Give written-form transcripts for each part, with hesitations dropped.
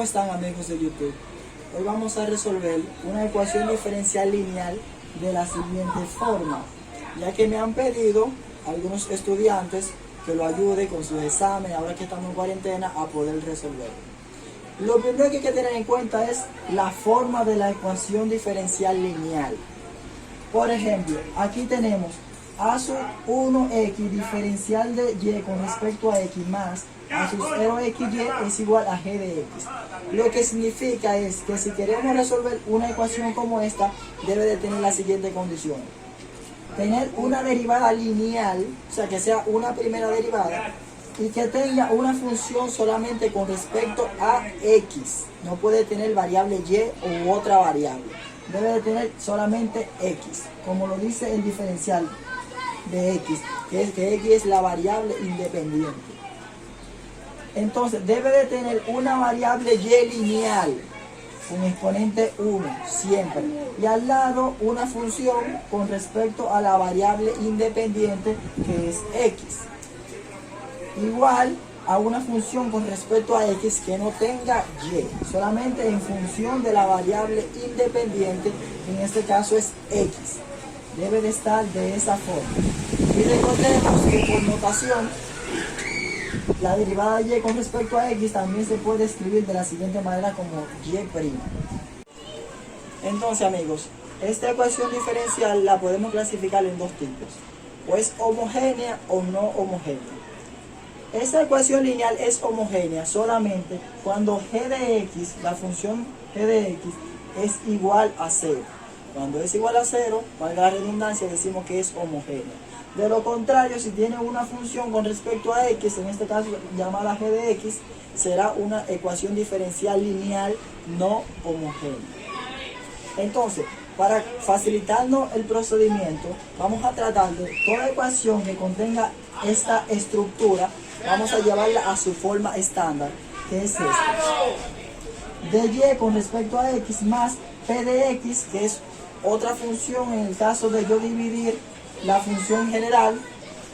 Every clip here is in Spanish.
están, amigos de YouTube? Hoy vamos a resolver una ecuación diferencial lineal de la siguiente forma, ya que me han pedido algunos estudiantes que lo ayude con sus exámenes, ahora que estamos en cuarentena, a poder resolver. Lo primero que hay que tener en cuenta es la forma de la ecuación diferencial lineal. Por ejemplo, aquí tenemos a sub 1x diferencial de y con respecto a x más a sub 0xy es igual a g de x. Lo que significa es que si queremos resolver una ecuación como esta, debe de tener la siguiente condición: tener una derivada lineal, o sea que sea una primera derivada, y que tenga una función solamente con respecto a x. No puede tener variable y u otra variable. Debe de tener solamente x, como lo dice el diferencial de x, que es que x es la variable independiente. Entonces debe de tener una variable y lineal con exponente 1 siempre, y al lado una función con respecto a la variable independiente que es x, igual a una función con respecto a x que no tenga y, solamente en función de la variable independiente, que en este caso es x. Debe de estar de esa forma. Y recordemos que por notación, la derivada de y con respecto a x también se puede escribir de la siguiente manera como y'. Entonces, amigos, esta ecuación diferencial la podemos clasificar en dos tipos: o es homogénea o no homogénea. Esta ecuación lineal es homogénea solamente cuando g de x, la función g de x, es igual a 0. Cuando es igual a 0, valga la redundancia, decimos que es homogénea. De lo contrario, si tiene una función con respecto a x, en este caso llamada g de x, será una ecuación diferencial lineal no homogénea. Entonces, para facilitarnos el procedimiento, vamos a tratar de toda ecuación que contenga esta estructura, vamos a llevarla a su forma estándar, que es esta: de y con respecto a x más p de x, que es otra función en el caso de yo dividir la función general,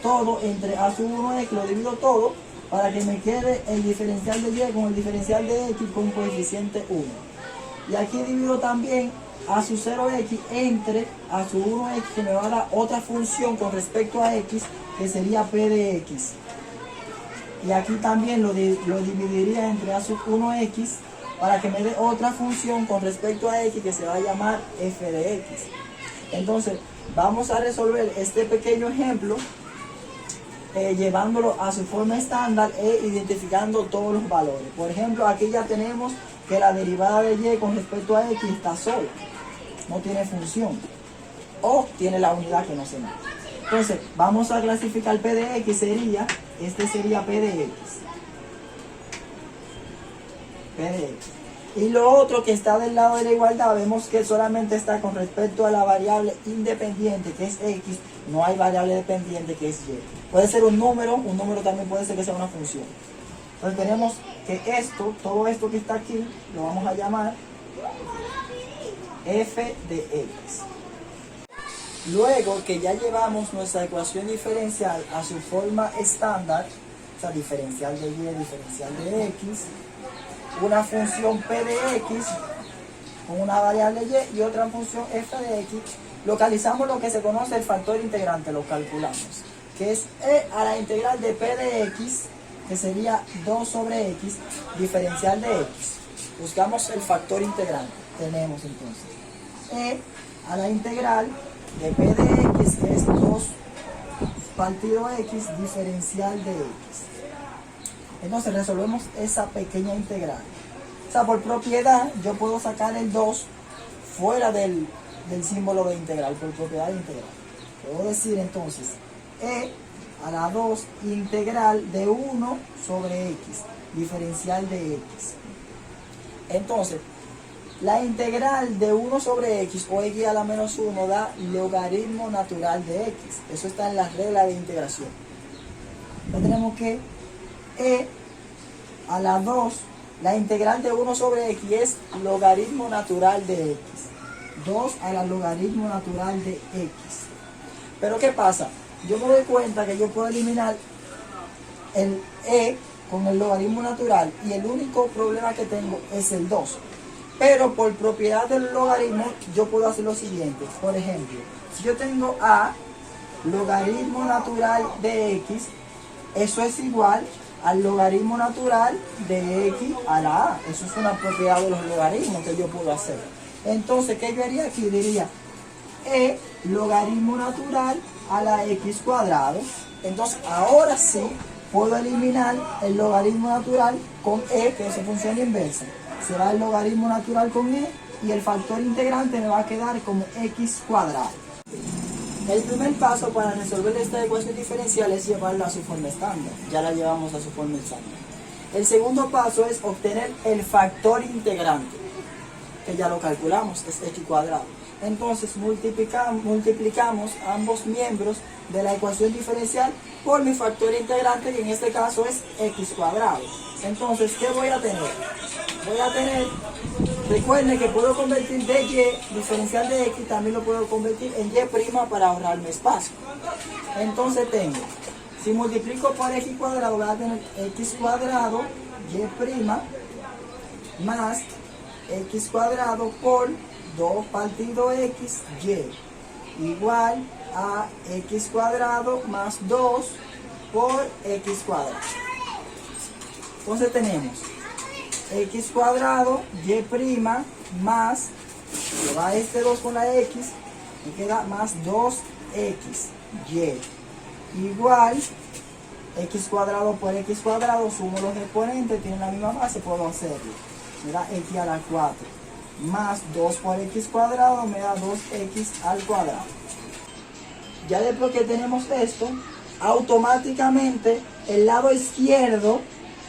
todo entre a sub 1x, lo divido todo para que me quede el diferencial de y con el diferencial de x con coeficiente 1. Y aquí divido también a sub 0x entre a sub 1x, que me va a dar otra función con respecto a x, que sería p de x. Y aquí también lo dividiría entre a sub 1x para que me dé otra función con respecto a x, que se va a llamar f de x. Entonces, vamos a resolver este pequeño ejemplo llevándolo a su forma estándar e identificando todos los valores. Por ejemplo, aquí ya tenemos que la derivada de y con respecto a x está sola, no tiene función, o tiene la unidad que no se mete. Entonces, vamos a clasificar p de x, sería p de x. P de x. Y lo otro que está del lado de la igualdad, vemos que solamente está con respecto a la variable independiente, que es x, no hay variable dependiente, que es y. Puede ser un número también puede ser que sea una función. Entonces tenemos que todo esto que está aquí, lo vamos a llamar f de x. Luego que ya llevamos nuestra ecuación diferencial a su forma estándar, o sea, diferencial de y, diferencial de x, una función p de x con una variable y otra función f de x, localizamos lo que se conoce el factor integrante, lo calculamos, que es e a la integral de p de x, que sería 2 sobre x, diferencial de x. Buscamos el factor integrante. Tenemos entonces e a la integral de p de x, que es 2 partido x, diferencial de x. Entonces resolvemos esa pequeña integral. O sea, por propiedad yo puedo sacar el 2 fuera del símbolo de integral, por propiedad de integral. Puedo decir entonces e a la 2 integral de 1 sobre x, diferencial de x. Entonces, la integral de 1 sobre x o x a la menos 1 da logaritmo natural de x. Eso está en la regla de integración. Entonces tenemos que e a la 2, la integral de 1 sobre x es logaritmo natural de x. 2 a la logaritmo natural de x. Pero ¿qué pasa? Yo me doy cuenta que yo puedo eliminar el e con el logaritmo natural y el único problema que tengo es el 2. Pero por propiedad del logaritmo yo puedo hacer lo siguiente. Por ejemplo, si yo tengo a logaritmo natural de x, eso es igual al logaritmo natural de x a la a. Eso es una propiedad de los logaritmos que yo puedo hacer. Entonces, ¿qué yo haría aquí? Diría e logaritmo natural a la x cuadrado. Entonces, ahora sí puedo eliminar el logaritmo natural con e, que es su función inversa. Será el logaritmo natural con e y el factor integrante me va a quedar como x cuadrado. El primer paso para resolver esta ecuación diferencial es llevarla a su forma estándar. Ya la llevamos a su forma estándar. El segundo paso es obtener el factor integrante, que ya lo calculamos, es x cuadrado. Entonces multiplicamos ambos miembros de la ecuación diferencial por mi factor integrante, que en este caso es x cuadrado. Entonces, ¿qué voy a tener? Recuerden que puedo convertir de y, diferencial de x, también lo puedo convertir en y' para ahorrarme espacio. Entonces tengo, si multiplico por x cuadrado, voy a tener x cuadrado y' más x cuadrado por 2 partido x, y, igual a x cuadrado más 2 por x cuadrado. Entonces tenemos x cuadrado y' más, lleva este 2 con la x, me queda más 2x, y, igual x cuadrado por x cuadrado, sumo los exponentes, tienen la misma base, puedo hacerlo, me da x a la 4, más 2 por x cuadrado, me da 2x al cuadrado. Ya después que tenemos esto, automáticamente el lado izquierdo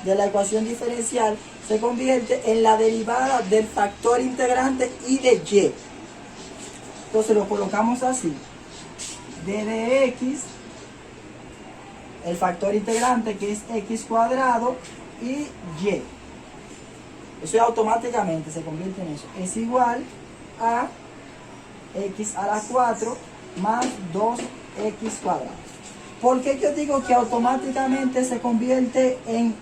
de la ecuación diferencial se convierte en la derivada del factor integrante y de y. Entonces lo colocamos así: d de x, el factor integrante que es x cuadrado, y y. Eso automáticamente se convierte en eso. Es igual a x a la 4 más 2x cuadrado. ¿Por qué yo digo que automáticamente se convierte en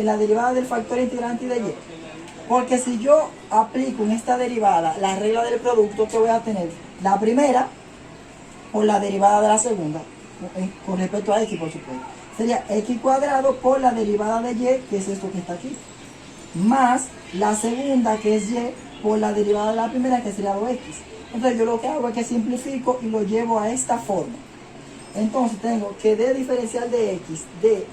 la derivada del factor integrante y de y? Porque si yo aplico en esta derivada la regla del producto, que voy a tener la primera por la derivada de la segunda, con respecto a x, por supuesto, sería x cuadrado por la derivada de y, que es esto que está aquí, más la segunda, que es y, por la derivada de la primera, que sería 2x. Entonces yo lo que hago es que simplifico y lo llevo a esta forma. Entonces tengo que d diferencial de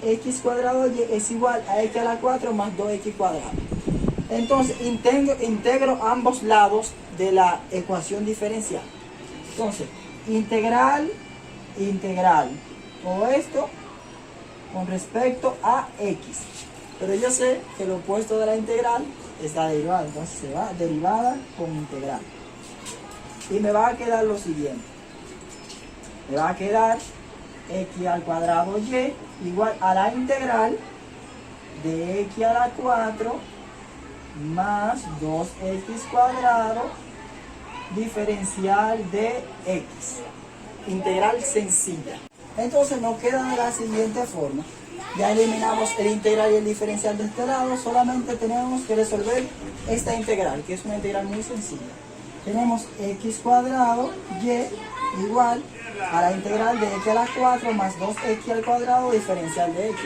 x cuadrado y es igual a x a la 4 más 2x cuadrado. Entonces integro ambos lados de la ecuación diferencial. Entonces, integral, todo esto con respecto a x. Pero yo sé que el opuesto de la integral es la derivada, entonces se va derivada con integral. Y me va a quedar lo siguiente. Me va a quedar x al cuadrado y igual a la integral de x a la 4 más 2x cuadrado diferencial de x. Integral sencilla. Entonces nos queda de la siguiente forma. Ya eliminamos el integral y el diferencial de este lado. Solamente tenemos que resolver esta integral, que es una integral muy sencilla. Tenemos x cuadrado y igual a la integral de x a la 4 más 2x al cuadrado diferencial de x.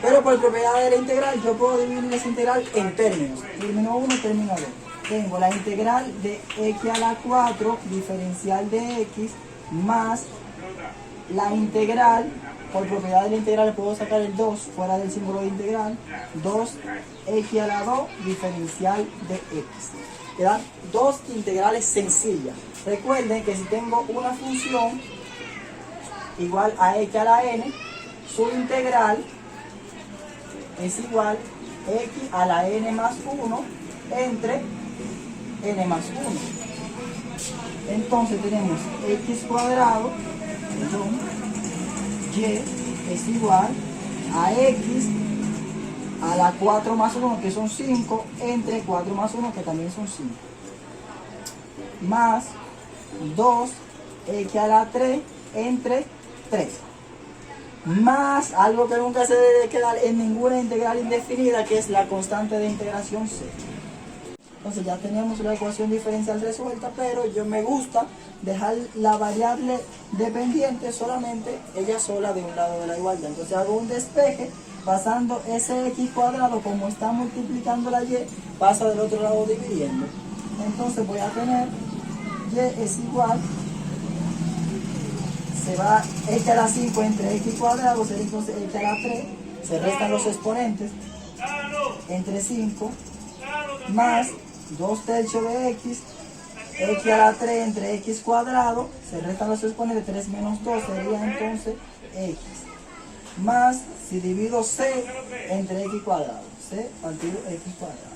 Pero por propiedad de la integral yo puedo dividir esa integral en términos. Término 1 y término 2. Tengo la integral de x a la 4 diferencial de x más la integral, por propiedad de la integral puedo sacar el 2 fuera del símbolo de integral, 2x a la 2 diferencial de x. Quedan dos integrales sencillas. Recuerden que si tengo una función igual a x a la n, su integral es igual a x a la n más 1 entre n más 1. Entonces tenemos x cuadrado, y es igual a x a la 4 más 1, que son 5, entre 4 más 1, que también son 5, más 2x a la 3 entre 3. más algo que nunca se debe quedar en ninguna integral indefinida, que es la constante de integración c. Entonces ya tenemos la ecuación diferencial resuelta, pero yo me gusta dejar la variable dependiente solamente ella sola de un lado de la igualdad. Entonces hago un despeje pasando ese x cuadrado, como está multiplicando la y, pasa del otro lado dividiendo. Entonces voy a tener y es igual, se va x a la 5 entre x cuadrado, será entonces x a la 3, se restan los exponentes, entre 5 más 2 tercios de x a la 3 entre x cuadrado, se restan los exponentes, 3 menos 2 sería entonces x, más, si divido c entre x cuadrado, c partido x cuadrado.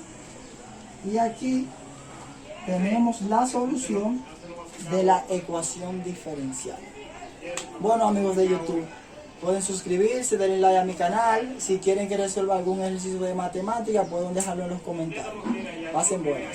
Y aquí tenemos la solución de la ecuación diferencial. Bueno, amigos de YouTube, pueden suscribirse, darle like a mi canal. Si quieren que resuelva algún ejercicio de matemática, pueden dejarlo en los comentarios. Pasen buenas.